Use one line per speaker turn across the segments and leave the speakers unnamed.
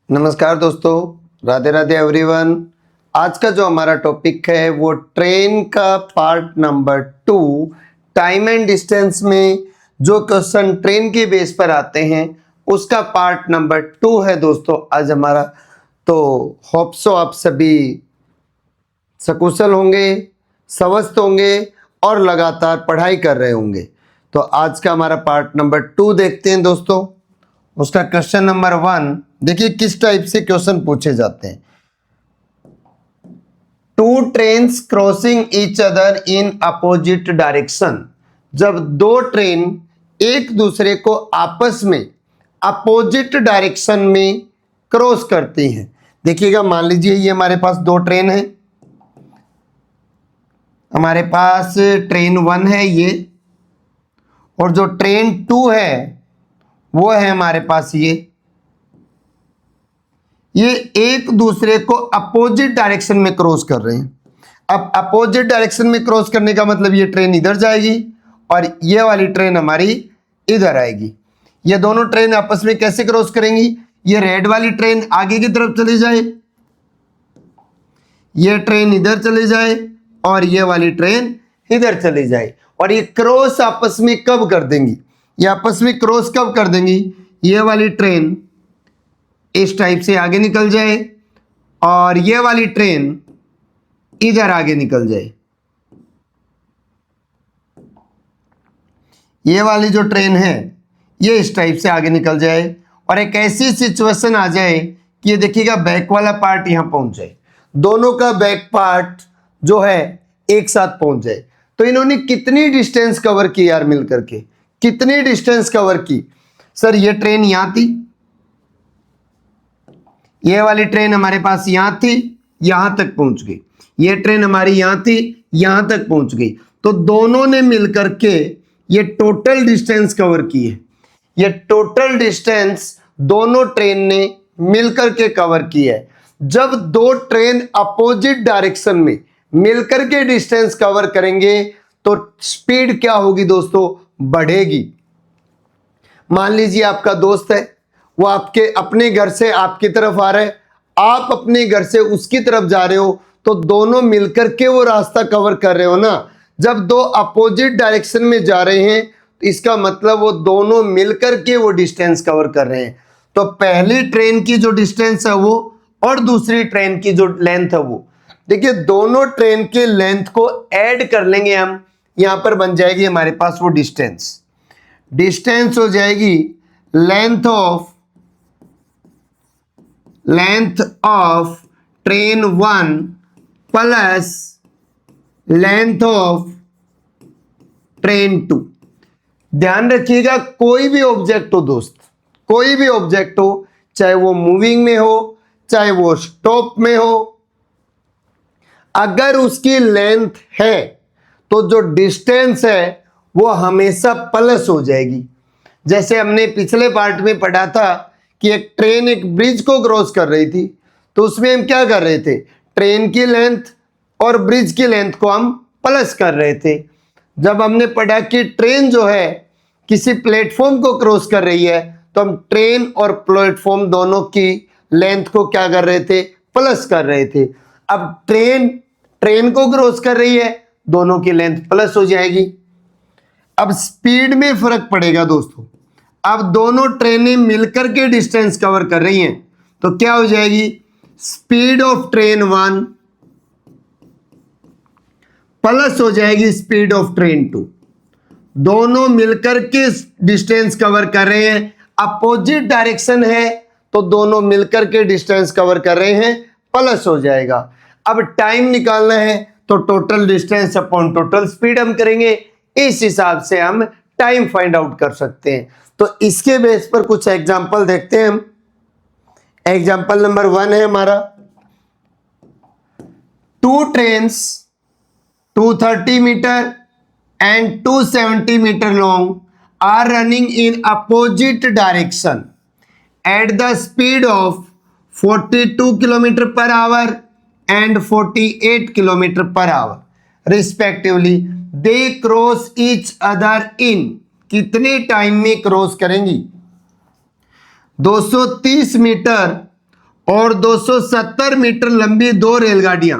नमस्कार दोस्तों, राधे राधे एवरीवन। आज का जो हमारा टॉपिक है वो ट्रेन का part number 2, time and distance में जो क्वेश्चन ट्रेन के बेस पर आते हैं उसका पार्ट नंबर 2 है दोस्तों आज हमारा। तो होप सो आप सभी सकुशल होंगे, स्वस्थ होंगे और लगातार पढ़ाई कर रहे होंगे। तो आज का हमारा पार्ट नंबर 2 देखते हैं दोस्तों। उसका क्वेश्चन नंबर 1 देखिए किस टाइप से क्वेश्चन पूछे जाते हैं। Two trains crossing each other in opposite direction. जब दो ट्रेन एक दूसरे को आपस में अपोजिट डायरेक्शन में क्रॉस करती हैं। देखिएगा, मान लीजिए ये हमारे पास दो ट्रेन है। हमारे पास ट्रेन 1 है ये, और जो ट्रेन 2 है वो है हमारे पास ये एक दूसरे को अपोजिट डायरेक्शन में क्रॉस कर रहे हैं। अब अपोजिट डायरेक्शन में क्रॉस करने का मतलब ये ट्रेन इधर जाएगी और ये वाली ट्रेन हमारी इधर आएगी। ये दोनों ट्रेन आपस में कैसे क्रॉस करेंगी? ये रेड वाली ट्रेन आगे की तरफ चली जाए, ये ट्रेन इधर चली जाए और ये वाली ट्रेन इधर चली जाए। और ये क्रॉस आपस में कब कर देंगी? ये आपस में क्रॉस कब कर देंगी? ये वाली ट्रेन इस टाइप से आगे निकल जाए और ये वाली ट्रेन इधर आगे निकल जाए। ये वाली जो ट्रेन है ये इस टाइप से आगे निकल जाए और एक ऐसी सिचुएशन आ जाए कि ये देखिएगा बैक वाला पार्ट यहां पहुंच जाए, दोनों का बैक पार्ट जो है एक साथ पहुंच जाए। तो इन्होंने कितनी डिस्टेंस कवर की यार मिल करके? कितनी डिस्टेंस कवर की? सर ये ट्रेन यहां थी, ये वाली ट्रेन हमारे पास यहां थी, यहां तक पहुंच गई। ये ट्रेन हमारी यहां थी, यहां तक पहुंच गई। तो दोनों ने मिलकर के ये टोटल डिस्टेंस कवर की है। ये टोटल डिस्टेंस दोनों ट्रेन ने मिलकर के कवर की है। जब दो ट्रेन अपोजिट डायरेक्शन में मिलकर के डिस्टेंस कवर करेंगे तो स्पीड क्या होगी दोस्तों? बढ़ेगी। मान लीजिए आपका दोस्त है, वो आपके अपने घर से आपकी तरफ आ रहा है, आप अपने घर से उसकी तरफ जा रहे हो, तो दोनों मिलकर के वो रास्ता कवर कर रहे हो ना। जब दो अपोजिट डायरेक्शन में जा रहे हैं तो इसका मतलब वो दोनों मिलकर के वो डिस्टेंस कवर कर रहे हैं। तो पहली ट्रेन की जो डिस्टेंस है वो और दूसरी ट्रेन की जो लेंथ है वो, देखिए दोनों ट्रेन के लेंथ को ऐड कर लेंगे हम, यहां पर बन जाएगी हमारे पास वो डिस्टेंस हो जाएगी length of train 1 plus length of train 2। ध्यान रखिएगा, कोई भी ऑब्जेक्ट हो दोस्त, कोई भी ऑब्जेक्ट हो, चाहे वो मूविंग में हो चाहे वो स्टॉप में हो, अगर उसकी लेंथ है तो जो डिस्टेंस है वो हमेशा प्लस हो जाएगी। जैसे हमने पिछले पार्ट में पढ़ा था कि एक ट्रेन एक ब्रिज को क्रॉस कर रही थी, तो उसमें हम क्या कर रहे थे? ट्रेन की लेंथ और ब्रिज की लेंथ को हम प्लस कर रहे थे। जब हमने पढ़ा कि ट्रेन जो है किसी प्लेटफॉर्म को क्रॉस कर रही है तो हम ट्रेन और प्लेटफॉर्म दोनों की लेंथ को क्या कर रहे थे? प्लस कर रहे थे। अब ट्रेन को क्रॉस कर रही है, दोनों की लेंथ प्लस हो जाएगी। अब स्पीड में फर्क पड़ेगा दोस्तों। अब दोनों ट्रेनें मिलकर के डिस्टेंस कवर कर रही हैं तो क्या हो जाएगी? स्पीड ऑफ ट्रेन 1 प्लस हो जाएगी स्पीड ऑफ ट्रेन 2। दोनों मिलकर के डिस्टेंस कवर कर रहे हैं, अपोजिट डायरेक्शन है तो दोनों मिलकर के डिस्टेंस कवर कर रहे हैं, प्लस हो जाएगा। अब टाइम निकालना है तो total distance upon total speed हम करेंगे, इस हिसाब से हम टाइम फाइंड आउट कर सकते हैं। तो इसके बेस पर कुछ एग्जांपल देखते हैं हम। एग्जांपल नंबर 1 है हमारा, two trains 230 metre and 270 metre long are running in opposite direction at the speed of 42 kilometre per hour and 48 kilometre per hour respectively. They cross each other in, कितने time में cross करेंगी? 230 metre और 270 metre लंबी दो रेलगाड़ियां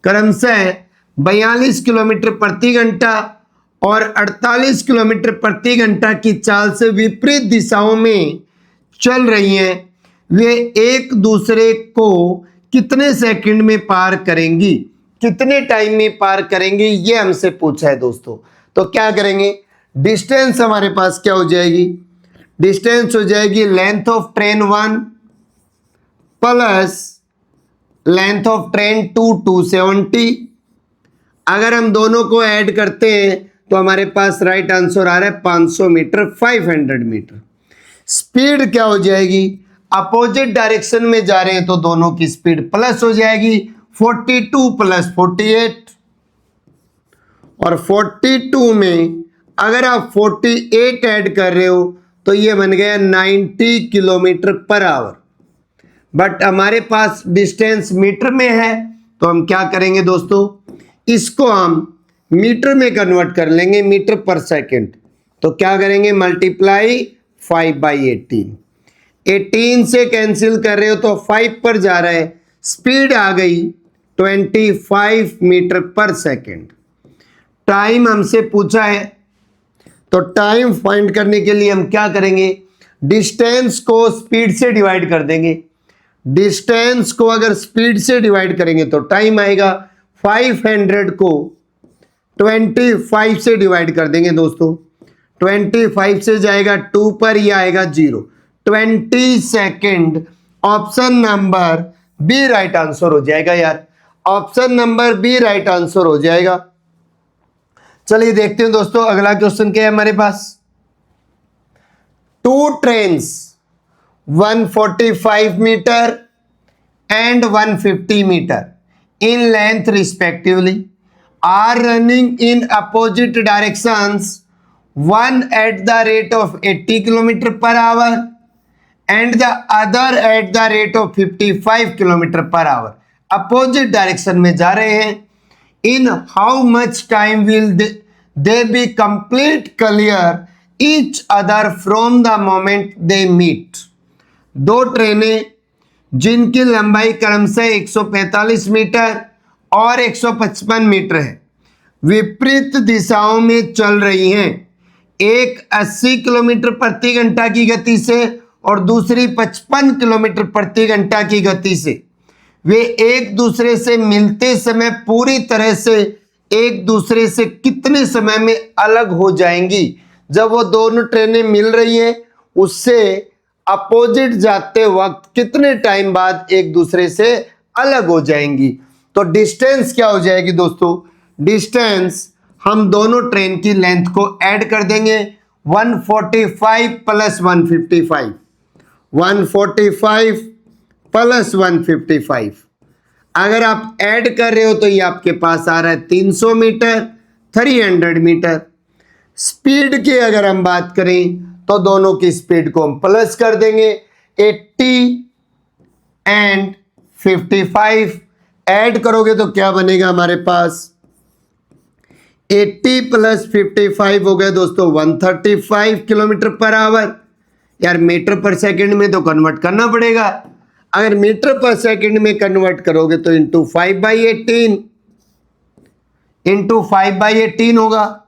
क्रमशः 42 kilometre प्रति घंटा और 48 किलोमीटर प्रति घंटा की चाल से विपरीत दिशाओं में चल रही हैं, वे एक दूसरे को कितने सेकंड में पार करेंगी, कितने टाइम में पार करेंगी, ये हमसे पूछा है दोस्तों। तो क्या करेंगे, डिस्टेंस हमारे पास क्या हो जाएगी, डिस्टेंस हो जाएगी length of train 1 plus length of train 2 270। अगर हम दोनों को ऐड करते हैं तो हमारे पास राइट आंसर आ रहा है 500 मीटर 500 मीटर। स्पीड क्या हो जाएगी, अपोजिट डायरेक्शन में जा रहे हैं तो दोनों की स्पीड प्लस हो जाएगी 42 प्लस 48, और 42 में अगर आप 48 ऐड कर रहे हो तो ये बन गया 90 किलोमीटर पर आवर। बट हमारे पास डिस्टेंस मीटर में है तो हम क्या करेंगे दोस्तों, इसको हम मीटर में कन्वर्ट कर लेंगे, मीटर पर सेकंड। तो क्या करेंगे, मल्टीप्लाई 5/18। 18 से कैंसिल कर रहे हो तो 5 पर जा रहा है, स्पीड आ गई 25 मीटर पर सेकंड। टाइम हमसे पूछा है तो टाइम फाइंड करने के लिए हम क्या करेंगे, डिस्टेंस को स्पीड से डिवाइड कर देंगे। डिस्टेंस को अगर स्पीड से डिवाइड करेंगे तो टाइम आएगा, 500 को 25 से डिवाइड कर देंगे दोस्तों, 25 से जाएगा 2 पर, यह आएगा 0, 20 second. Option number B right answer हो जाएगा यार, option number B right answer हो जाएगा। चलिए देखते हैं दोस्तों अगला क्वेश्चन क्या है हमारे पास। 2 trains 145 metre and 150 meter in length respectively are running in opposite directions, one at the rate of 80 km per hour and the other at the rate of 55 km per hour। Opposite direction में जा रहे हैं। In how much time will they be complete clear each other from the moment they meet। दो ट्रेनें जिनकी लंबाई क्रमशः 145 metre और 155 मीटर है, विपरीत दिशाओं में चल रही हैं। एक 80 किलोमीटर प्रति घंटा की गति से और दूसरी 55 किलोमीटर प्रति घंटा की गति से। वे एक दूसरे से मिलते समय पूरी तरह से एक दूसरे से कितने समय में अलग हो जाएंगी। जब वो दोनों ट्रेनें मिल रही हैं उससे अपोजिट जाते वक्त कितने टाइम बाद एक दूसरे से अलग हो जाएंगी। तो डिस्टेंस क्या हो जाएगी दोस्तों, डिस्टेंस हम दोनों ट्रेन की लेंथ को ऐड कर देंगे, 145 प्लस 155, 145 प्लस 155। अगर आप ऐड कर रहे हो तो ये आपके पास आ रहा है 300 मीटर 300 मीटर। स्पीड की अगर हम बात करें तो दोनों की स्पीड को हम प्लस कर देंगे, 80 एंड 55 ऐड करोगे तो क्या बनेगा हमारे पास, 80 प्लस 55 हो गए दोस्तों 135 किलोमीटर पर आवर। यार मीटर पर सेकंड में तो कन्वर्ट करना पड़ेगा, अगर मीटर पर सेकंड में कन्वर्ट करोगे तो इंटू 5/18, इंटू 5/18 होगा।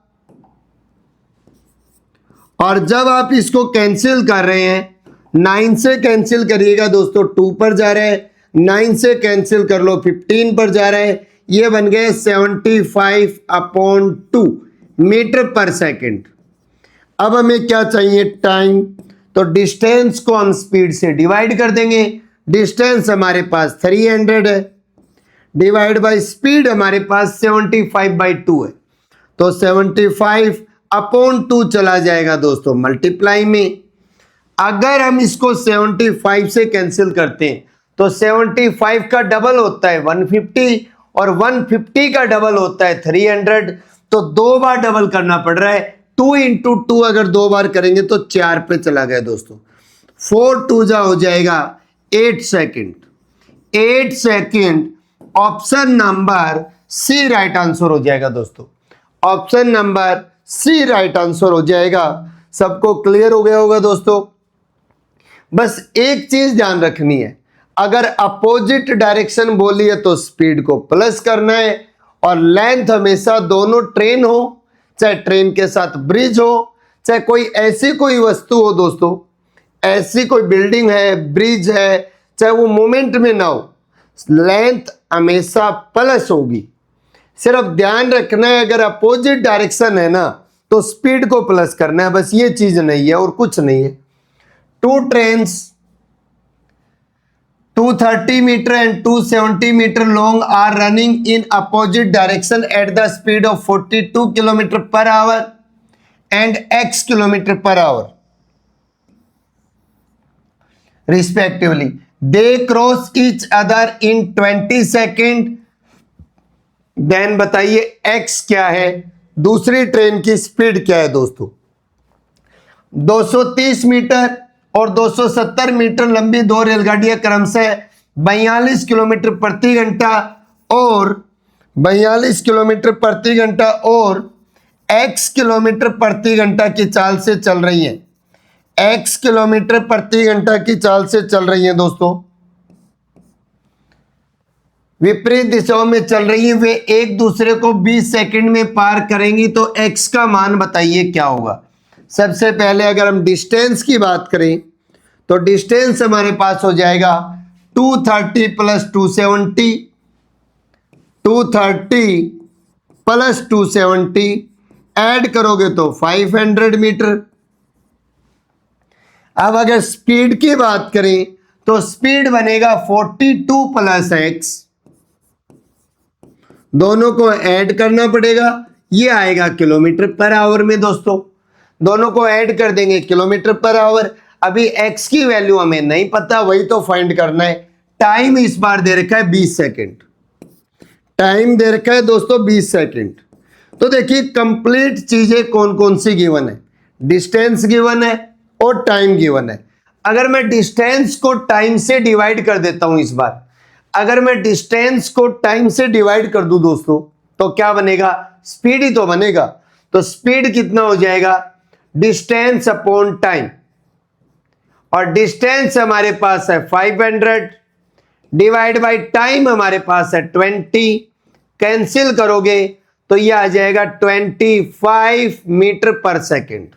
और जब आप इसको कैंसिल कर रहे हैं, 9 से कैंसिल करिएगा दोस्तों, 2 पर जा रहा है, 9 से कैंसिल कर लो 15 पर जा रहा है, ये बन गए 75/2 मीटर पर सेकंड। अब हमें क्या चाहिए, टाइम। तो डिस्टेंस को हम स्पीड से डिवाइड कर देंगे, डिस्टेंस हमारे पास 300 है, डिवाइड बाय स्पीड हमारे पास 75/2 है, तो 75/2 चला जाएगा दोस्तों मल्टीप्लाई में। अगर हम इसको 75 से कैंसिल करते हैं तो 75 का डबल होता है 150 और 150 का डबल होता है 300, तो 2 बार डबल करना पड़ रहा है। 2 इंटू 2 अगर 2 बार करेंगे तो 4 पे चला गया दोस्तों, 4 2 जा हो जाएगा 8 second, 8 second. Option number C right answer हो जाएगा दोस्तों, option number C right answer हो जाएगा। सबको क्लियर हो गया होगा दोस्तों। बस एक चीज ध्यान रखनी है, अगर अपोजिट डायरेक्शन बोली है तो स्पीड को प्लस करना है, और लेंथ हमेशा दोनों ट्रेन हो, चाहे ट्रेन के साथ ब्रिज हो, चाहे कोई ऐसी कोई वस्तु हो दोस्तों, ऐसी कोई बिल्डिंग है, ब्रिज है, चाहे वो मोमेंट में ना हो, लेंथ हमेशा प्लस होगी। सिर्फ ध्यान रखना है अगर अपोजिट डायरेक्शन है ना तो स्पीड को प्लस करना है, बस ये चीज नहीं है और कुछ नहीं है। Two trains 230 meter and 270 meter long are running in opposite direction at the speed of 42 km per hour and x km per hour respectively. They cross each other in 20 second. Then बताइए x क्या है, दूसरी train की speed क्या है दोस्तों। 230 metre और 270 metre लंबी दो रेलगाड़ियां क्रमशः 42 किलोमीटर प्रति घंटा और 42 किलोमीटर प्रति घंटा और x किलोमीटर प्रति घंटा की चाल से चल रही हैं। x किलोमीटर प्रति घंटा की चाल से चल रही हैं दोस्तों, विपरीत दिशाओं में चल रही हैं। वे एक दूसरे को 20 सेकंड में पार करेंगी तो x का मान बताइए क्या होगा। सबसे पहले अगर हम डिस्टेंस की बात करें तो डिस्टेंस हमारे पास हो जाएगा 230 प्लस 270, 230 प्लस 270 ऐड करोगे तो 500 मीटर। अब अगर स्पीड की बात करें तो स्पीड बनेगा 42 प्लस x, दोनों को ऐड करना पड़ेगा, ये आएगा किलोमीटर पर आवर में दोस्तों। दोनों को ऐड कर देंगे किलोमीटर पर आवर। अभी x की वैल्यू हमें नहीं पता, वही तो फाइंड करना है। टाइम इस बार दे रखा है 20 सेकंड, टाइम दे रखा है दोस्तों 20 सेकंड। तो देखिए कंप्लीट चीजें कौन कौन सी गिवन है, डिस्टेंस गिवन है और टाइम गिवन है। अगर मैं डिस्टेंस को टाइम से डिवाइड कर देता हूं इस बार, अगर मैं डिस्टेंस को टाइम से डिवाइड कर दूं दोस्तों तो क्या बनेगा, स्पीड ही तो बनेगा। तो स्पीड कितना हो जाएगा, डिस्टेंस अपॉन टाइम, और डिस्टेंस हमारे पास है 500 डिवाइड बाय टाइम हमारे पास है 20, कैंसिल करोगे तो ये आ जाएगा 25 मीटर पर सेकंड।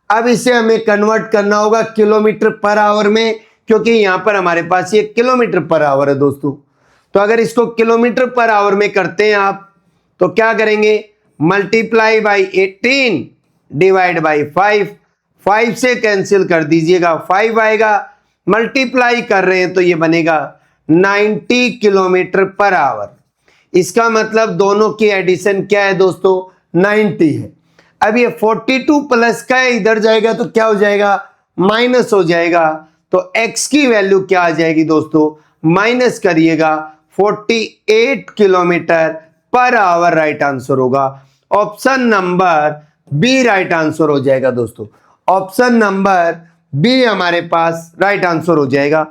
अब इसे हमें कन्वर्ट करना होगा किलोमीटर पर आवर में, क्योंकि यहां पर हमारे पास ये किलोमीटर पर आवर है दोस्तों। तो अगर इसको किलोमीटर पर आवर में करते हैं आप तो क्या करेंगे, मल्टीप्लाई बाई 18 डिवाइड बाई 5 से कैंसिल कर दीजिएगा, 5 आएगा, मल्टीप्लाई कर रहे हैं तो ये बनेगा 90 किलोमीटर पर आवर। इसका मतलब दोनों की एडिशन क्या है दोस्तों, 90 है। अब ये 42 प्लस का है, इधर जाएगा तो क्या हो जाएगा, माइनस हो जाएगा। तो x की वैल्यू क्या आ जाएगी दोस्तों, माइनस करिएगा 48 kilometre per hour right answer होगा। Option number B right answer हो जाएगा दोस्तों, ऑप्शन नंबर बी हमारे पास राइट आंसर हो जाएगा।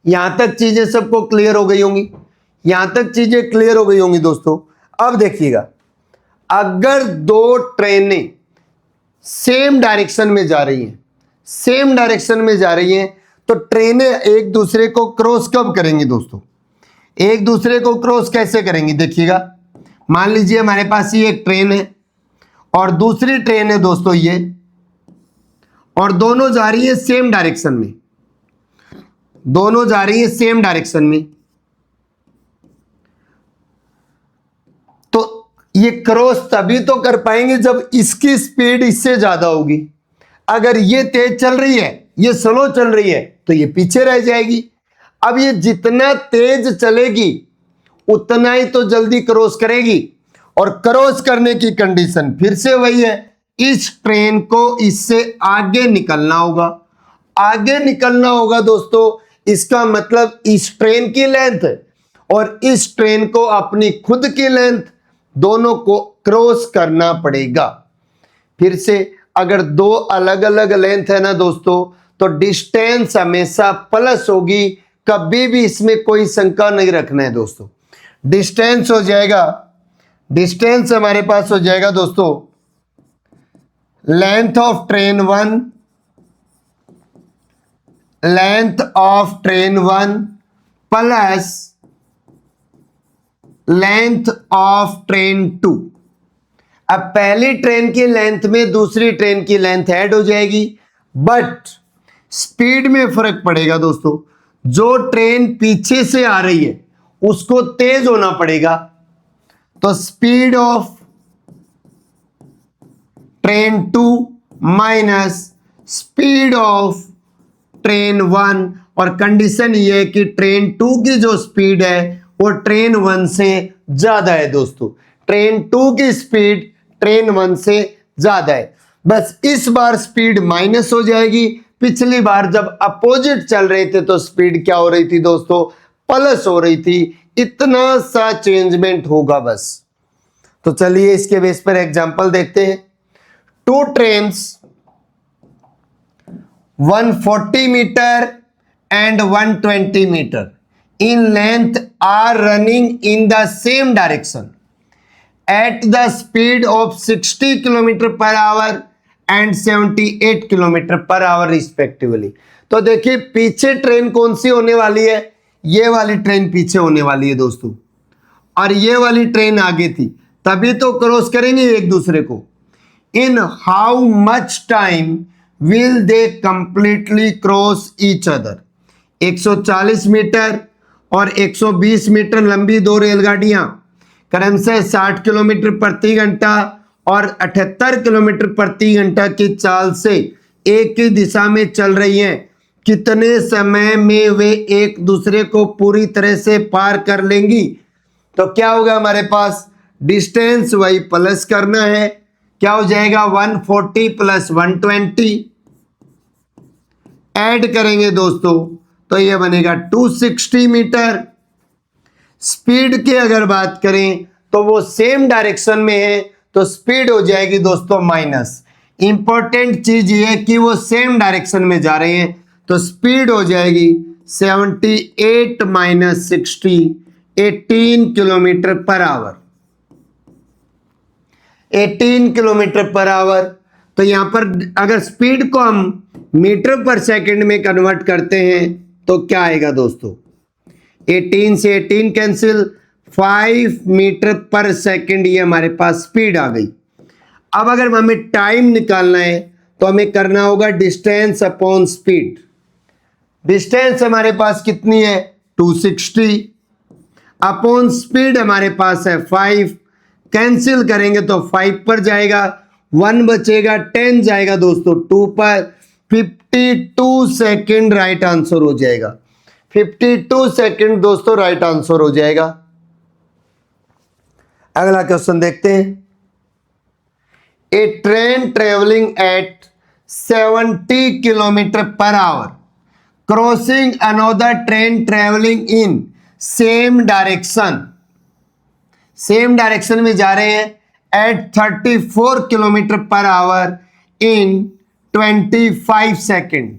यहां तक चीजें सबको क्लियर हो गई होंगी, यहां तक चीजें क्लियर हो गई होंगी दोस्तों। अब देखिएगा, अगर दो ट्रेनें सेम डायरेक्शन में जा रही हैं, सेम डायरेक्शन में जा रही हैं, तो ट्रेनें एक दूसरे को क्रॉस कब करेंगी दोस्तों, एक दूसरे को क्रॉस कैसे करेंगी, देखिएगा। मान लीजिए हमारे पास ये एक ट्रेन है और दूसरी ट्रेन है दोस्तों ये, और दोनों जा रही है सेम डायरेक्शन में, दोनों जा रही है सेम डायरेक्शन में। तो ये क्रॉस तभी तो कर पाएंगे जब इसकी स्पीड इससे ज्यादा होगी। अगर ये तेज चल रही है, ये स्लो चल रही है, तो ये पीछे रह जाएगी। अब ये जितना तेज चलेगी उतना ही तो जल्दी क्रॉस करेगी, और क्रॉस करने की कंडीशन फिर से वही है, इस ट्रेन को इससे आगे निकलना होगा, आगे निकलना होगा दोस्तों। इसका मतलब इस ट्रेन की लेंथ और इस ट्रेन को अपनी खुद की लेंथ दोनों को क्रॉस करना पड़ेगा। फिर से अगर दो अलग अलग लेंथ है ना दोस्तों, तो डिस्टेंस हमेशा प्लस होगी, कभी भी इसमें कोई शंका नहीं रखना है दोस्तों। डिस्टेंस हो जाएगा, डिस्टेंस हमारे पास हो जाएगा दोस्तों length of train 1 length of train 1 plus length of train 2। अब पहली ट्रेन की लेंथ में दूसरी ट्रेन की लेंथ ऐड हो जाएगी, बट स्पीड में फर्क पड़ेगा दोस्तों। जो ट्रेन पीछे से आ रही है उसको तेज होना पड़ेगा, तो speed of train 2 minus speed of train 1। और कंडीशन ये है कि ट्रेन 2 की जो स्पीड है वो ट्रेन 1 से ज्यादा है दोस्तों। ट्रेन 2 की स्पीड ट्रेन 1 से ज्यादा है। बस इस बार स्पीड माइनस हो जाएगी। पिछली बार जब अपोजिट चल रहे थे तो स्पीड क्या हो रही थी दोस्तों, प्लस हो रही थी। इतना सा चेंजमेंट होगा बस। तो चलिए इसके बेस पर एग्जांपल देखते हैं। Two trains 140 metre and 120 metre in length are running in the same direction at the speed of 60 km per hour and 78 km per hour respectively। तो देखिए पीछे ट्रेन कौन सी होने वाली है, ये वाली ट्रेन पीछे होने वाली है दोस्तों, और ये वाली ट्रेन आगे थी, तभी तो क्रॉस करेंगे एक दूसरे को। In how much time will they completely cross each other. 140 metre और 120 मीटर लंबी दो रेलगाड़ियां क्रमशः 60 किलोमीटर प्रति घंटा और 78 किलोमीटर प्रति घंटा की चाल से एक ही दिशा में चल रही हैं। कितने समय में वे एक दूसरे को पूरी तरह से पार कर लेंगी? तो क्या होगा हमारे पास, डिस्टेंस वही प्लस करना है, क्या हो जाएगा 140 प्लस 120 ऐड करेंगे दोस्तों तो ये बनेगा 260 मीटर। स्पीड की अगर बात करें तो वो सेम डायरेक्शन में है तो स्पीड हो जाएगी दोस्तों माइनस। इंपॉर्टेंट चीज ये है कि वो सेम डायरेक्शन में जा रहे हैं तो स्पीड हो जाएगी 78 minus 60 18 kilometre per our. 18 kilometre per our. तो यहां पर अगर स्पीड को हम मीटर पर सेकंड में कन्वर्ट करते हैं तो क्या आएगा दोस्तों, 18 से 18 कैंसिल, 5 मीटर पर सेकंड ये हमारे पास स्पीड आ गई। अब अगर हमें टाइम निकालना है तो हमें करना होगा डिस्टेंस अपॉन स्पीड। डिस्टेंस हमारे पास कितनी है 260 अपॉन स्पीड हमारे पास है 5, कैंसिल करेंगे तो 5 पर जाएगा, 1 बचेगा, 10 जाएगा दोस्तों 2 पर, 52 सेकंड राइट आंसर हो जाएगा। 52 सेकंड दोस्तों राइट आंसर हो जाएगा। अगला क्वेश्चन देखते हैं। A train travelling at 70 kilometre per hour crossing another train travelling in same direction, same direction में जा रहे हैं at 34 kilometre per hour in 25 second.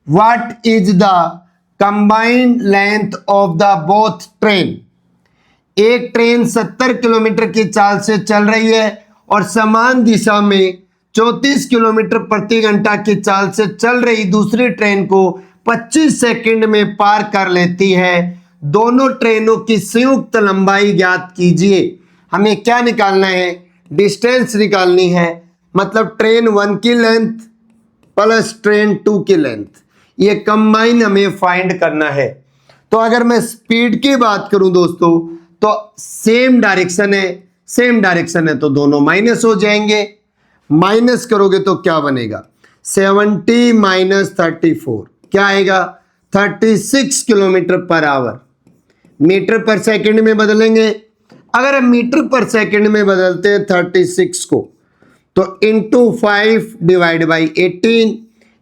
What is the combined length of the both train? एक train 70 kilometre की चाल से चल रही है और समान दिशा में 34 किलोमीटर प्रति घंटा की चाल से चल रही दूसरी ट्रेन को 25 सेकंड में पार कर लेती है। दोनों ट्रेनों की संयुक्त लंबाई ज्ञात कीजिए। हमें क्या निकालना है, डिस्टेंस निकालनी है, मतलब ट्रेन 1 की लेंथ प्लस ट्रेन 2 की लेंथ, ये कंबाइन हमें फाइंड करना है। तो अगर मैं स्पीड की बात करूं दोस्तों तो सेम डायरेक्शन है, सेम डायरेक्शन है तो दोनों माइनस हो जाएंगे। माइनस करोगे तो क्या बनेगा, 70 माइनस 34 क्या आएगा 36 किलोमीटर पर आवर। मीटर पर सेकंड में बदलेंगे, अगर हम मीटर पर सेकंड में बदलते हैं 36 को तो इंटू 5 डिवाइड बाई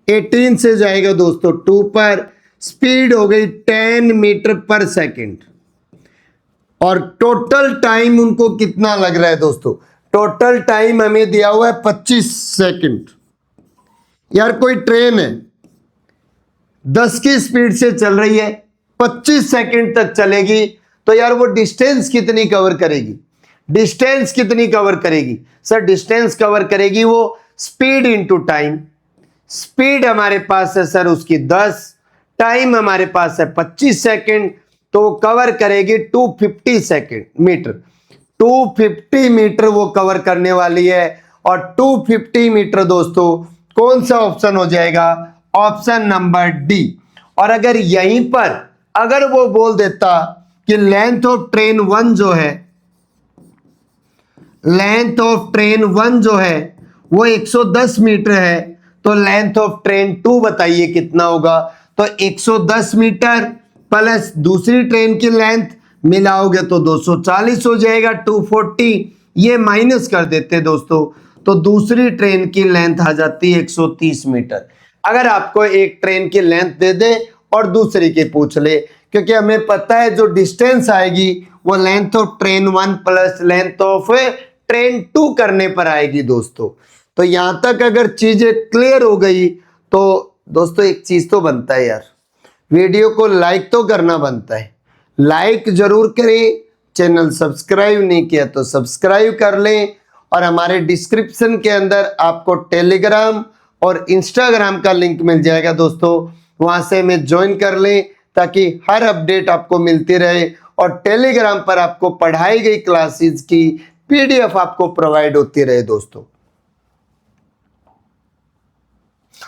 18 से जाएगा दोस्तों 2 पर, स्पीड हो गई 10 मीटर पर सेकंड। और टोटल टाइम उनको कितना लग रहा है दोस्तों, टोटल टाइम हमें दिया हुआ है 25 सेकंड। यार कोई ट्रेन है 10 की स्पीड से चल रही है, 25 सेकंड तक चलेगी, तो यार वो डिस्टेंस कितनी कवर करेगी, डिस्टेंस कितनी कवर करेगी सर, डिस्टेंस कवर करेगी वो स्पीड इंटू टाइम। स्पीड हमारे पास है सर उसकी 10, टाइम हमारे पास है 25 सेकंड, तो वो कवर करेगी 250 मीटर। 250 मीटर वो कवर करने वाली है। और 250 मीटर दोस्तों कौन सा ऑप्शन हो जाएगा? Option number D. और अगर यहीं पर अगर वो बोल देता कि लेंथ ऑफ ट्रेन 1 जो है, लेंथ ऑफ ट्रेन 1 जो है वो 110 मीटर है, तो लेंथ ऑफ ट्रेन 2 बताइए कितना होगा? तो 110 मीटर प्लस दूसरी ट्रेन की लेंथ मिलाओगे तो 240 हो जाएगा, 240 ये माइनस कर देते दोस्तों, तो दूसरी ट्रेन की लेंथ आ जाती है 130 मीटर। अगर आपको एक ट्रेन की लेंथ दे दे और दूसरी की पूछ ले, क्योंकि हमें पता है जो डिस्टेंस आएगी वो length of train 1 plus length of train 2 करने पर आएगी दोस्तों। तो यहां तक अगर चीजें क्लियर हो गई तो दोस्तों एक चीज तो बनता है यार, वीडियो को लाइक तो करना बनता है। लाइक जरूर करें, चैनल सब्सक्राइब नहीं किया तो सब्सक्राइब कर लें, और हमारे डिस्क्रिप्शन के अंदर आपको टेलीग्राम और इंस्टाग्राम का लिंक मिल जाएगा दोस्तों, वहां से हमें ज्वाइन कर लें ताकि हर अपडेट आपको मिलती रहे, और टेलीग्राम पर आपको पढ़ाई गई क्लासेस की पीडीएफ आपको प्रोवाइड होती रहे दोस्तों।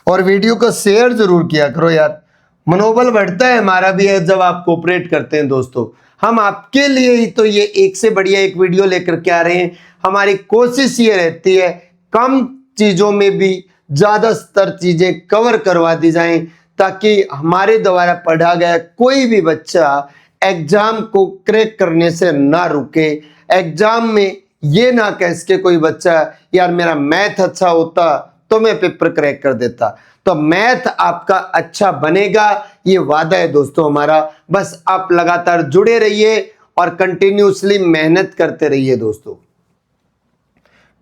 और वीडियो को शेयर जरूर किया करो यार, मनोबल बढ़ता है हमारा भी है जब आप कोऑपरेट करते हैं दोस्तों। हम आपके लिए ही तो ये एक से बढ़िया एक वीडियो लेकर के आ रहे हैं। हमारी कोशिश ये रहती है कम चीजों में भी ज्यादा स्तर चीजें कवर करवा दी जाएं, ताकि हमारे द्वारा पढ़ा गया कोई भी बच्चा एग्जाम को क्रैक करने से ना रुके। एग्जाम में ये ना कह सके कोई बच्चा यार मेरा मैथ अच्छा होता तो मैं पेपर क्रैक कर देता। तो मैथ आपका अच्छा बनेगा, ये वादा है दोस्तों हमारा। बस आप लगातार जुड़े रहिए और कंटिन्यूसली मेहनत करते रहिए दोस्तों।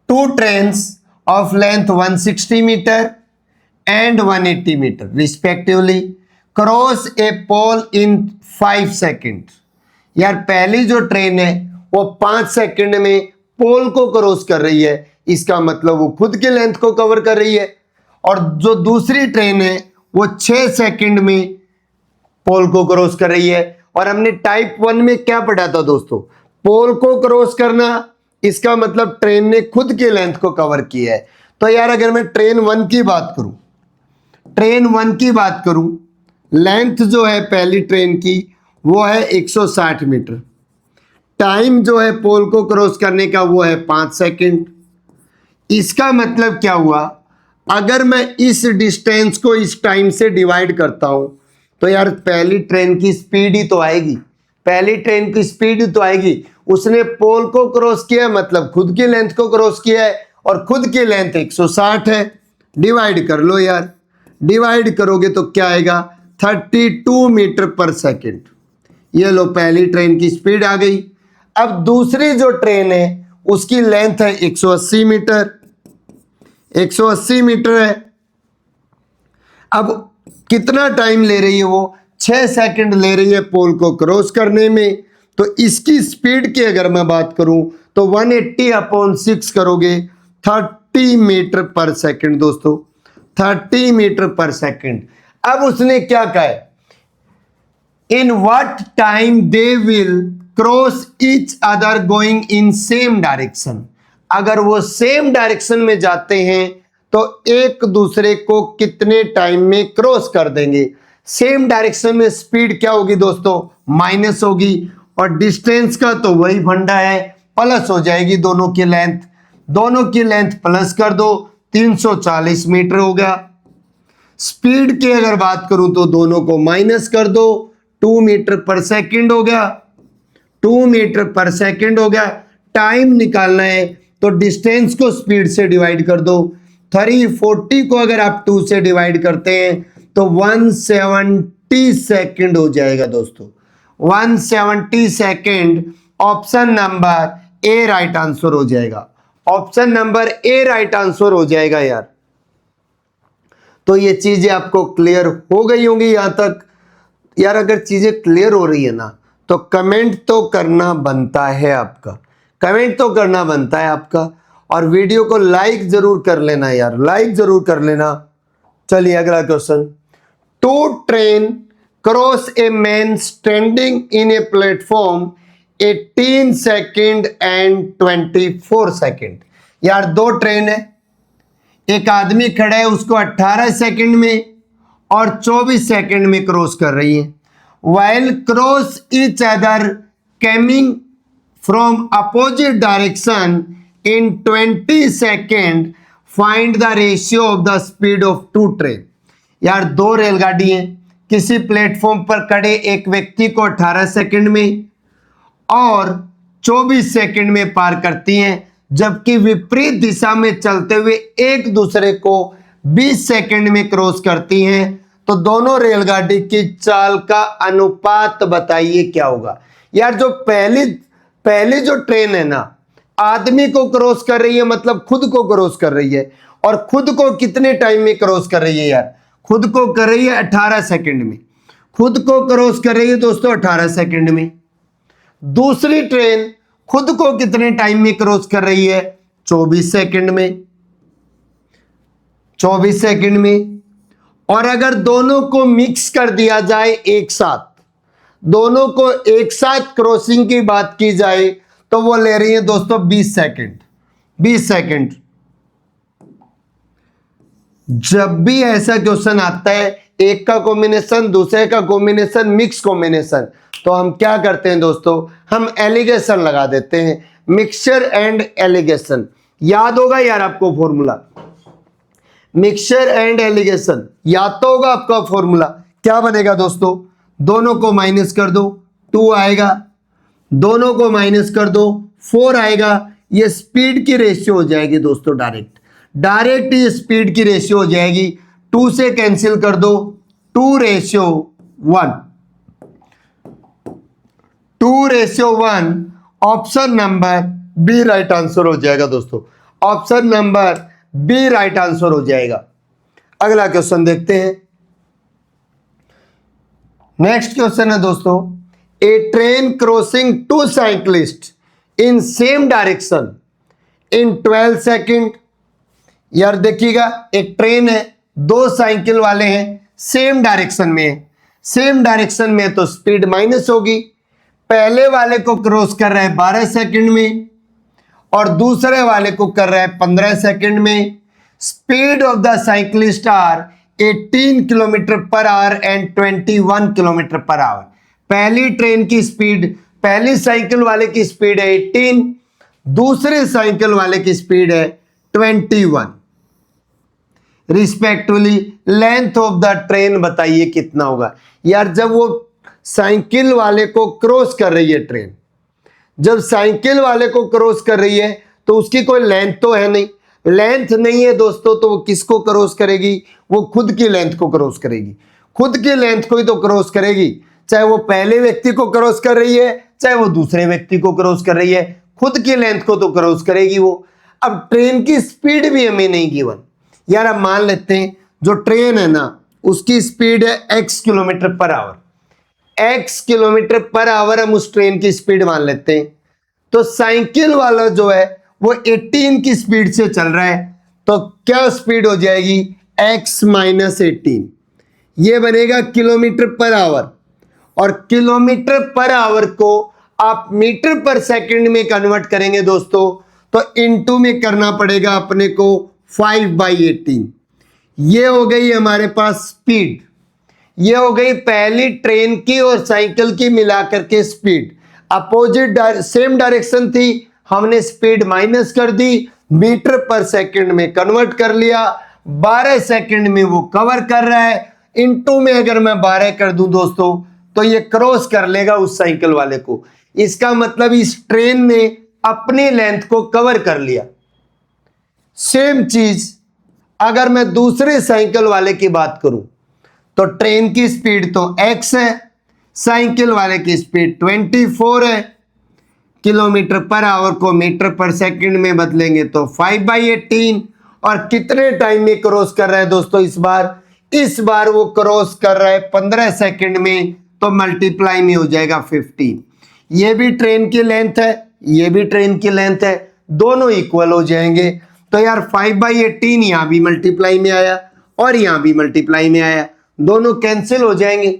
2 trains of length 160 metre and 180 metre respectively cross a pole in 5 second. यार पहली जो ट्रेन है वो 5 सेकंड में पोल को क्रॉस कर रही है, इसका मतलब वो खुद की लेंथ को कवर कर रही है। और जो दूसरी ट्रेन है वो 6 सेकंड में पोल को क्रॉस कर रही है। और हमने टाइप 1 में क्या पढ़ा था दोस्तों? पोल को क्रॉस करना, इसका मतलब ट्रेन ने खुद की लेंथ को कवर किया है। तो यार अगर मैं ट्रेन 1 की बात करूं, ट्रेन 1 की बात करूं, लेंथ जो है पहली ट्रेन की वो है 160 मीटर, टाइम जो है पोल को क्रॉस करने का वो है 5 सेकंड। इसका मतलब क्या हुआ? अगर मैं इस डिस्टेंस को इस टाइम से डिवाइड करता हूं तो यार पहली ट्रेन की स्पीड ही तो आएगी, पहली ट्रेन की स्पीड ही तो आएगी। उसने पोल को क्रॉस किया मतलब खुद की लेंथ को क्रॉस किया है, और खुद की लेंथ 160 है। डिवाइड कर लो यार, डिवाइड करोगे तो क्या आएगा? 32 मीटर पर सेकेंड। ये लो पहली ट्रेन की स्पीड आ गई। अब दूसरी जो ट्रेन है उसकी लेंथ है 180 मीटर, 180 मीटर है। अब कितना टाइम ले रही है वो? 6 सेकंड ले रही है पोल को क्रॉस करने में। तो इसकी स्पीड की अगर मैं बात करूं तो 180/6 करोगे 30 मीटर पर सेकंड दोस्तों, 30 मीटर पर सेकंड। अब उसने क्या कहा है? In what time they will cross each other going in same direction. अगर वो सेम डायरेक्शन में जाते हैं तो एक दूसरे को कितने टाइम में क्रॉस कर देंगे। सेम डायरेक्शन में स्पीड क्या होगी दोस्तों? माइनस होगी। और डिस्टेंस का तो वही फंडा है, प्लस हो जाएगी दोनों की लेंथ, दोनों की लेंथ प्लस कर दो, 340 मीटर हो गया। स्पीड की अगर बात करूं तो दोनों को माइनस कर दो, 2 मीटर पर सेकंड हो गया, 2 मीटर पर सेकंड हो गया। टाइम निकालना है तो डिस्टेंस को स्पीड से डिवाइड कर दो। 340 को अगर आप 2 से डिवाइड करते हैं तो 170 सेकंड हो जाएगा दोस्तों, 170 second. Option number A right answer हो जाएगा, option number A right answer हो जाएगा यार। तो ये चीजें आपको क्लियर हो गई होंगी यहां तक। यार अगर चीजें क्लियर हो रही है ना तो कमेंट तो करना बनता है आपका, कमेंट तो करना बनता है आपका। और वीडियो को लाइक जरूर कर लेना यार, लाइक जरूर कर लेना। चलिए अगला question. Two train cross a man standing in a platform 18 second and 24 second. यार दो ट्रेन है, एक आदमी खड़ा है, उसको 18 सेकेंड में और 24 सेकेंड में क्रॉस कर रही है। While cross each other coming from opposite direction in 20 second, find the ratio of the speed of two train. यार दो रेलगाड़ी हैं, किसी प्लेटफॉर्म पर खड़े एक व्यक्ति को 18 सेकेंड में और 24 सेकेंड में पार करती हैं, जबकि विपरीत दिशा में चलते हुए एक दूसरे को 20 सेकेंड में क्रॉस करती हैं। तो दोनों रेलगाड़ी की चाल का अनुपात बताइए क्या होगा। यार जो पहली जो ट्रेन है ना, आदमी को क्रॉस कर रही है, मतलब खुद को क्रॉस कर रही है, और खुद को कितने टाइम में क्रॉस कर रही है। यार खुद को कर रही है 18 सेकेंड में, खुद को क्रॉस कर रही है दोस्तों 18 सेकेंड में। दूसरी ट्रेन खुद को कितने टाइम में क्रॉस कर रही है, 24 सेकेंड में, 24 सेकेंड में। और अगर दोनों को मिक्स कर दिया जाए एक साथ, दोनों को एक साथ क्रॉसिंग की बात की जाए तो वो ले रही है दोस्तों 20 सेकेंड। 20 सेकेंड। जब भी ऐसा क्वेश्चन आता है, एक का कॉम्बिनेशन दूसरे का कॉम्बिनेशन, मिक्स कॉम्बिनेशन, तो हम क्या करते हैं दोस्तों, हम एलिगेशन लगा देते हैं, मिक्सचर एंड एलिगेशन। याद होगा यार आपको फॉर्मूला, मिक्सचर एंड एलिगेशन याद तो होगा आपका फॉर्मूला। क्या बनेगा दोस्तों, दोनों को माइनस कर दो 2 आएगा, दोनों को माइनस कर दो 4 आएगा। ये स्पीड की रेशियो हो जाएगी दोस्तों, डायरेक्ट ये स्पीड की रेशियो हो जाएगी। 2 से कैंसिल कर दो, 2:1, 2:1। Option number B right answer हो जाएगा दोस्तों, option number B right answer हो जाएगा। अगला क्वेश्चन देखते हैं। नेक्स्ट क्वेश्चन है दोस्तों, a train crossing 2 cyclist in same direction in 12 second. यार देखिएगा, एक ट्रेन है, 2 साइकिल वाले हैं, सेम डायरेक्शन में है, सेम डायरेक्शन में तो स्पीड माइनस होगी। पहले वाले को क्रॉस कर रहा है 12 सेकेंड में और दूसरे वाले को कर रहा है 15 सेकेंड में। Speed of the cyclist are 18 kilometre per hour and 21 kilometre per hour. पहली ट्रेन की स्पीड, पहली साइकिल वाले की स्पीड है 18, दूसरे साइकिल वाले की स्पीड है 21 respectively. Length of the train बताइए कितना होगा। यार जब वो साइकिल वाले को क्रॉस कर रही है ट्रेन, जब साइकिल वाले को क्रॉस कर रही है तो उसकी कोई लेंथ तो है नहीं, लेंथ नहीं है दोस्तों, तो वो किसको क्रॉस करेगी, वो खुद की लेंथ को क्रॉस करेगी, खुद की लेंथ को ही तो क्रॉस करेगी। चाहे वो पहले व्यक्ति को क्रॉस कर रही है, चाहे वो दूसरे व्यक्ति को क्रॉस कर रही है, खुद की लेंथ को तो क्रॉस करेगी वो। अब ट्रेन की स्पीड भी हमें नहीं गिवन। यार अब मान लेते हैं जो ट्रेन है ना, उसकी स्पीड है x kilometre per our, x kilometre per our हम उस ट्रेन की स्पीड मान लेते हैं। तो साइकिल वाला जो है वो 18 की स्पीड से चल रहा है, तो क्या स्पीड हो जाएगी, x माइनस 18। ये बनेगा किलोमीटर पर आवर, और किलोमीटर पर आवर को आप मीटर पर सेकंड में कन्वर्ट करेंगे दोस्तों, तो इनटू में करना पड़ेगा अपने को 5/18। ये हो गई हमारे पास स्पीड, ये हो गई पहली ट्रेन की और साइकिल की मिलाकर के स्पीड। अपोजिट सेम डायरेक्शन थी, हमने स्पीड माइनस कर दी, मीटर पर सेकंड में कन्वर्ट कर लिया, 12 सेकंड में वो कवर कर रहा है। इनटू में अगर मैं 12 कर दूं दोस्तों, तो ये क्रॉस कर लेगा उस साइकिल वाले को। इसका मतलब इस ट्रेन ने अपनी लेंथ को कवर कर लिया। सेम चीज अगर मैं दूसरे साइकिल वाले की बात करूं, तो ट्रेन की स्पीड तो x है, साइकिल वाले की स्पीड 24 है, किलोमीटर पर आवर को मीटर पर सेकंड में बदलेंगे तो 5/18। और कितने टाइम में क्रॉस कर रहा है दोस्तों, इस बार वो क्रॉस कर रहा है 15 सेकंड में, तो मल्टीप्लाई में हो जाएगा 15। ये भी ट्रेन की लेंथ है, ये भी ट्रेन की लेंथ है, दोनों इक्वल हो जाएंगे। तो यार 5/18 यहां भी मल्टीप्लाई में आया और यहाँ भी मल्टीप्लाई में आया, दोनों कैंसिल हो जाएंगे,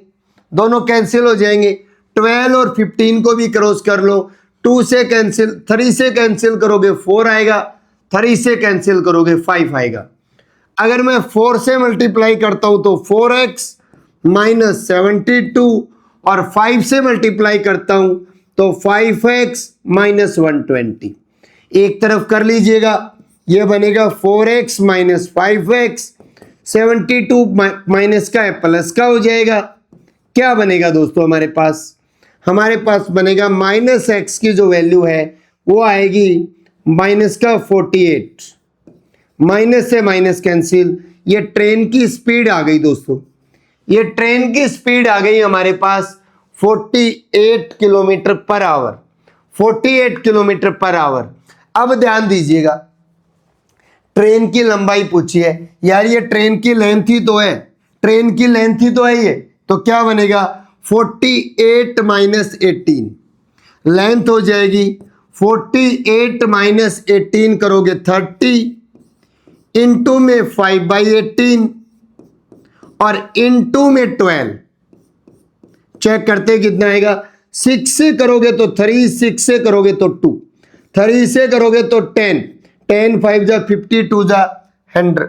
दोनों कैंसिल हो जाएंगे। 12 और 15 को भी क्रॉस कर लो, 2 से कैंसिल, 3 से कैंसिल करोगे 4 आएगा, 3 से कैंसिल करोगे 5 आएगा। अगर मैं 4 से मल्टीप्लाई करता हूं तो 4x माइनस 72 और 5 से मल्टीप्लाई करता हूं तो 5x माइनस 120। एक तरफ कर लीजिएगा, यह बनेगा 4x माइनस 5x, 72 माइनस का है प्लस का हो जाएगा। क्या बनेगा दोस्तों हमारे पास बनेगा माइनस एक्स की जो वैल्यू है वो आएगी माइनस का 48, माइनस से माइनस कैंसिल। ये ट्रेन की स्पीड आ गई दोस्तों, ये ट्रेन की स्पीड आ गई हमारे पास 48 kilometre per our, 48 kilometre per our. अब ध्यान दीजिएगा, ट्रेन की लंबाई पूछी है यार, ये ट्रेन की लेंथ ही तो है, ट्रेन की लेंथ ही तो है ये, तो क्या बनेगा 48 माइनस 18, लेंथ हो जाएगी 48 माइनस 18 करोगे 30, इंटू में 5/18 और इंटू में 12, चेक करते कितना आएगा। 6 से करोगे तो 3, 6 से करोगे तो 2, 3 से करोगे तो 10, 10 5 जा 50, 2 जा 100,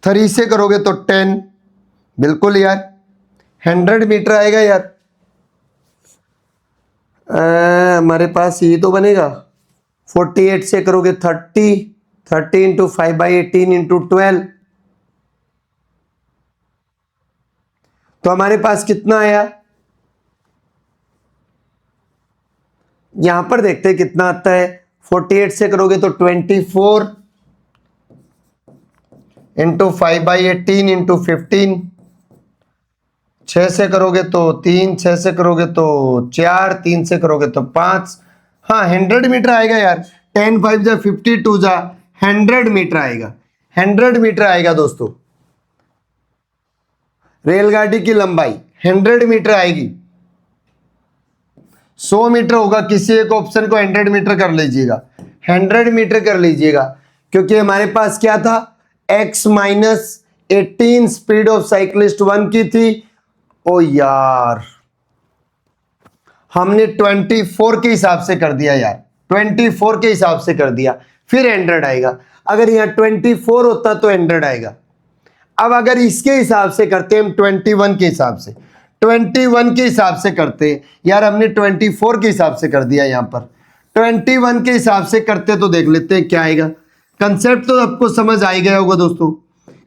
3 से करोगे तो 10, बिल्कुल यार 100 मीटर आएगा यार। हमारे पास ये तो बनेगा 48 से करोगे 30, 30 इंटू 5/18 इंटू 12, तो हमारे पास कितना आया, यहां पर देखते हैं कितना आता है। 48 से करोगे तो 24 इंटू 5/18 इंटू 15, 6 से करोगे तो 3, 6 से करोगे तो 4, 3 से करोगे तो 5, हाँ 100 मीटर आएगा यार। 10 5 जा 50, 2 जा 100 मीटर आएगा, 100 मीटर आएगा दोस्तों। रेलगाड़ी की लंबाई 100 मीटर आएगी। 100 मीटर होगा, किसी एक ऑप्शन को 100 मीटर कर लीजिएगा, 100 मीटर कर लीजिएगा, क्योंकि हमारे पास क्या था, x minus 18 speed of cyclist 1 की थी। ओ यार हमने 24 के हिसाब से कर दिया यार, 24 के हिसाब से कर दिया, फिर 100 आएगा। अगर यहाँ 24 होता तो 100 आएगा। अब अगर इसके हिसाब से करते हम 21 के हिसाब से, 21 के हिसाब से करते यार, हमने 24 के हिसाब से कर दिया, यहाँ पर 21 के हिसाब से करते तो देख लेते हैं क्या आएगा। कंसेप्ट तो आपको समझ आ ही गया होगा दोस्तों,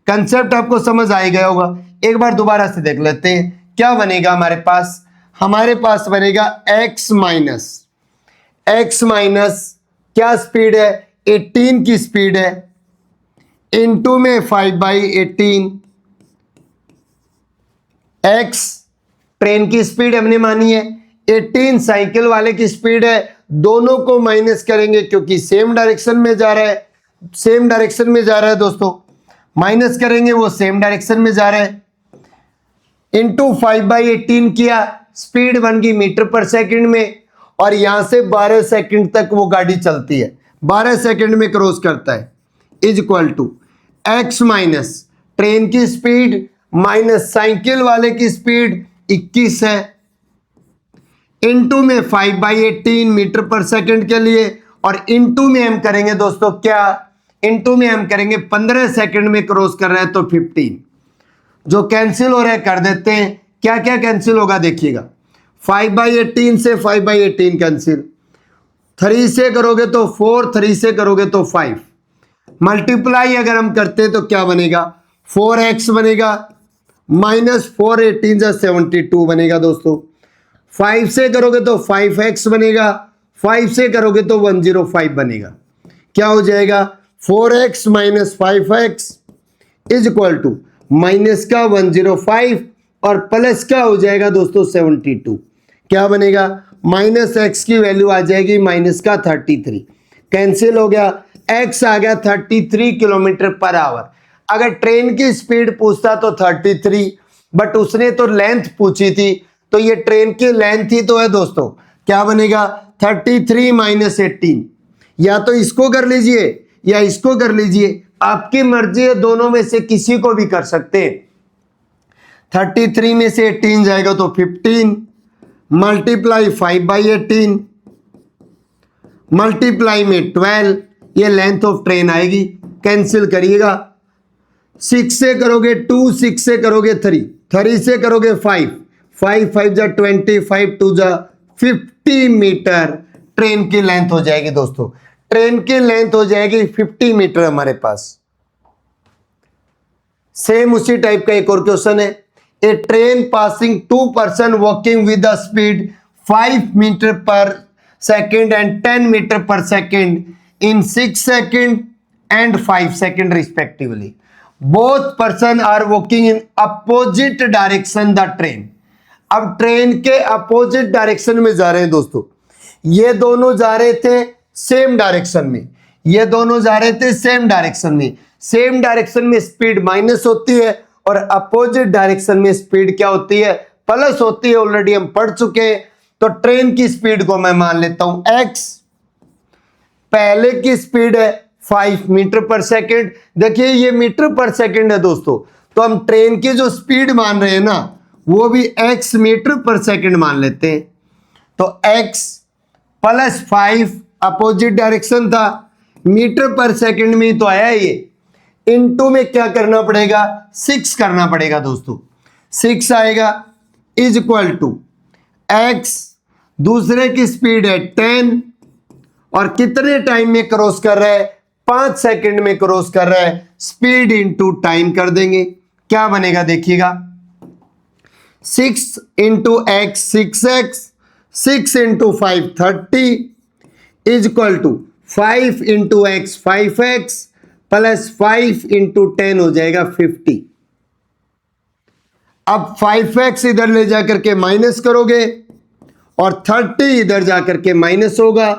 कंसेप्ट आपको समझ आ ही गया होगा। एक बार दोबारा से देख लेते हैं क्या बनेगा हमारे पास बनेगा x माइनस क्या स्पीड है, 18 की स्पीड है, इंटू में 5/18, x ट्रेन की स्पीड हमने मानी है, 18 साइकिल वाले की स्पीड है। दोनों को माइनस करेंगे क्योंकि सेम डायरेक्शन में जा रहा है, सेम डायरेक्शन में जा रहा है दोस्तों, माइनस करेंगे वो सेम डायरेक्शन में जा रहा है। इंटू 5/18 किया, स्पीड बन गई मीटर पर सेकंड में, और यहां से 12 सेकंड तक वो गाड़ी चलती है, 12 सेकंड में क्रॉस करता है, is equal to x minus train की स्पीड माइनस साइकिल वाले की स्पीड 21 है, इंटू में 5/18 मीटर पर सेकंड के लिए, और इंटू में हम करेंगे दोस्तों क्या, इंटू में हम करेंगे 15 सेकंड में क्रॉस कर रहे हैं तो 15, जो कैंसिल हो रहा है कर देते हैं। क्या क्या कैंसिल होगा देखिएगा, 5/18 से 5/18 कैंसिल, 3 से करोगे तो 4, 3 से करोगे तो 5, मल्टीप्लाई अगर हम करते हैं तो क्या बनेगा, 4x बनेगा माइनस 4 18 जा 72 बनेगा दोस्तों। 5 से करोगे तो 5x बनेगा, 5 से करोगे तो 105 बनेगा। क्या हो जाएगा, 4x minus 5x is equal to minus का 105 और प्लस का हो जाएगा दोस्तों 72। क्या बनेगा, माइनस एक्स की वैल्यू आ जाएगी माइनस का 33, कैंसिल हो गया, x आ गया 33 किलोमीटर पर आवर। अगर ट्रेन की स्पीड पूछता तो 33, बट उसने तो लेंथ पूछी थी, तो ये ट्रेन की लेंथ ही तो है दोस्तों। क्या बनेगा, 33 माइनस 18, या तो इसको कर लीजिए या इसको कर लीजिए, आपकी मर्जी है, दोनों में से किसी को भी कर सकते हैं। 33 में से 18 जाएगा तो 15 मल्टीप्लाई 5/18 मल्टीप्लाई में 12, ये लेंथ ऑफ ट्रेन आएगी। कैंसिल करिएगा, 6 से करोगे 2, 6 से करोगे 3, 3 से करोगे 5, 5 5 जा 20, 5 2 जा 50 मीटर ट्रेन की लेंथ हो जाएगी दोस्तों। ट्रेन की लेंथ हो जाएगी 50 मीटर हमारे पास। सेम उसी टाइप का एक और क्वेश्चन है। A train passing 2 person walking with the speed 5 metre per second and 10 metre per second in 6 second and 5 second respectively. Both person are walking in opposite direction the train. अब train के opposite direction में जा रहे हैं दोस्तों। ये दोनों जा रहे थे सेम डायरेक्शन में, ये दोनों जा रहे थे सेम डायरेक्शन में। सेम डायरेक्शन में स्पीड माइनस होती है और अपोजिट डायरेक्शन में स्पीड क्या होती है, प्लस होती है। ऑलरेडी हम पढ़ चुके हैं। तो ट्रेन की स्पीड को मैं मान लेता हूं x, पहले की स्पीड है 5 मीटर पर सेकेंड। देखिए ये मीटर पर सेकेंड है दोस्तों, तो हम ट्रेन की जो स्पीड मान रहे हैं ना वो भी x मीटर पर सेकेंड मान लेते हैं। तो x प्लस 5 अपोजिट डायरेक्शन था, मीटर पर सेकेंड में तो आया ये, इनटू में क्या करना पड़ेगा, 6 करना पड़ेगा दोस्तों। 6 आएगा इज इक्वल टू x, दूसरे की स्पीड है 10 और कितने टाइम में क्रॉस कर रहा है, 5 सेकंड में क्रॉस कर रहा है। स्पीड इनटू टाइम कर देंगे, क्या बनेगा देखिएगा, 6 into X 6x, 6 into 5 30 is equal to 5 into X 5x plus 5 into 10 हो जाएगा 50। अब 5x इधर ले जाकर के माइनस करोगे और 30 इधर जाकर के माइनस होगा,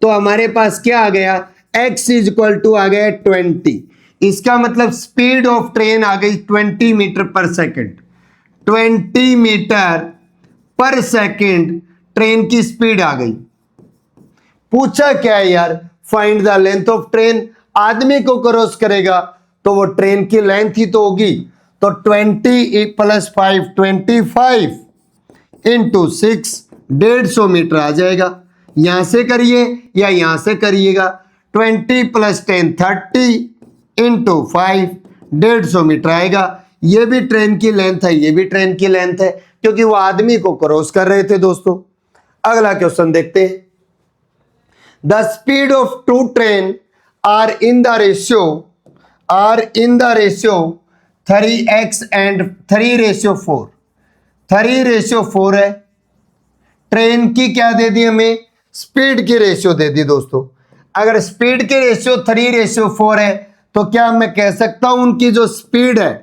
तो हमारे पास क्या आ गया, x इज इक्वल टू आ गया 20। इसका मतलब स्पीड ऑफ ट्रेन आ गई 20 metre per second. 20 metre per second train की स्पीड आ गई। पूछा क्या है यार, find the length of train. आदमी को क्रॉस करेगा तो वो ट्रेन की लेंथ ही तो होगी। तो 20 प्लस 5 25 इंटू 6 150 मीटर आ जाएगा। यहां से करिए या यहां से करिएगा, 20 प्लस 10 30 इंटू 5 150 मीटर आएगा। ये भी ट्रेन की लेंथ है, ये भी ट्रेन की लेंथ है, क्योंकि वो आदमी को क्रॉस कर रहे थे दोस्तों। अगला क्वेश्चन देखते हैं। The speed of two train are in the ratio 3x and 3:4। 3:4 है। ट्रेन की क्या दे दी हमें, स्पीड की रेशियो दे दी दोस्तों। अगर स्पीड की रेशियो 3:4 है तो क्या मैं कह सकता हूं उनकी जो स्पीड है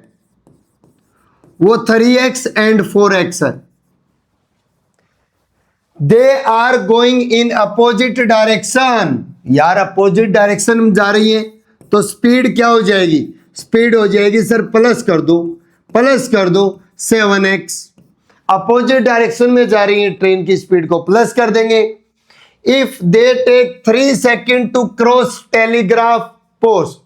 वो 3x एंड 4x है। They are going in opposite direction. यार अपोजिट डायरेक्शन में जा रही है तो स्पीड क्या हो जाएगी, स्पीड हो जाएगी सर प्लस कर दो 7x। अपोजिट डायरेक्शन में जा रही है ट्रेन की स्पीड को प्लस कर देंगे। If they take 3 second to cross telegraph post,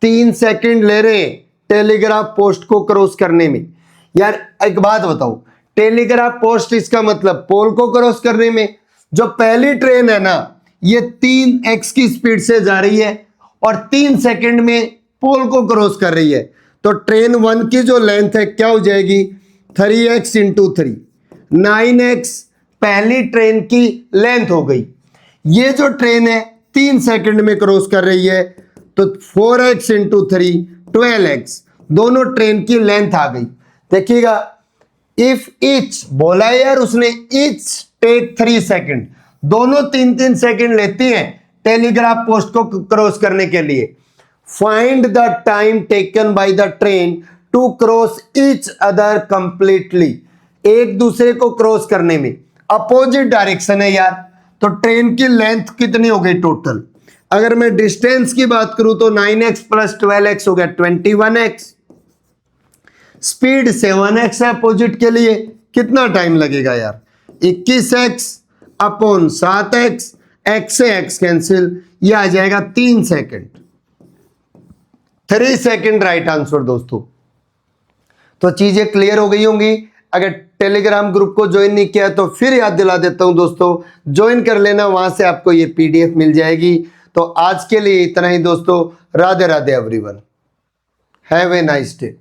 3 second ले रहे हैं टेलीग्राफ पोस्ट को क्रॉस करने में। यार एक बात बताओ, टेलीग्राफ पोस्ट इसका मतलब पोल को क्रॉस करने में। जो पहली ट्रेन है ना ये 3x की स्पीड से जा रही है और 3 सेकेंड में पोल को क्रॉस कर रही है, तो ट्रेन 1 की जो लेंथ है क्या हो जाएगी, 3x इंटू 3 9x पहली ट्रेन की लेंथ हो गई। ये जो ट्रेन है 3 सेकेंड में क्रॉस कर रही है तो 4x इंटू 3 12x, दोनों ट्रेन की लेंथ आ गई। देखिएगा, इफ इच बोला यार उसने, इच टेक 3 सेकेंड, दोनों 3-3 सेकेंड लेती हैं टेलीग्राफ पोस्ट को क्रॉस करने के लिए। Find the time taken by the train to cross each other completely. एक दूसरे को क्रॉस करने में, अपोजिट डायरेक्शन है यार, तो ट्रेन की लेंथ कितनी हो गई टोटल। अगर मैं डिस्टेंस की बात करूं तो 9x प्लस 12x हो गया 21x। स्पीड 7x है अपोजिट के लिए, कितना टाइम लगेगा यार, 21x अपॉन 7x, x से x कैंसिल, ये आ जाएगा 3 सेकेंड। 3 सेकंड राइट आंसर दोस्तों। तो चीजें क्लियर हो गई होंगी। अगर टेलीग्राम ग्रुप को ज्वाइन नहीं किया तो फिर याद दिला देता हूं दोस्तों, ज्वाइन कर लेना, वहां से आपको ये पीडीएफ मिल जाएगी। तो आज के लिए इतना ही दोस्तों। Radhe Radhe everyone, have a nice day.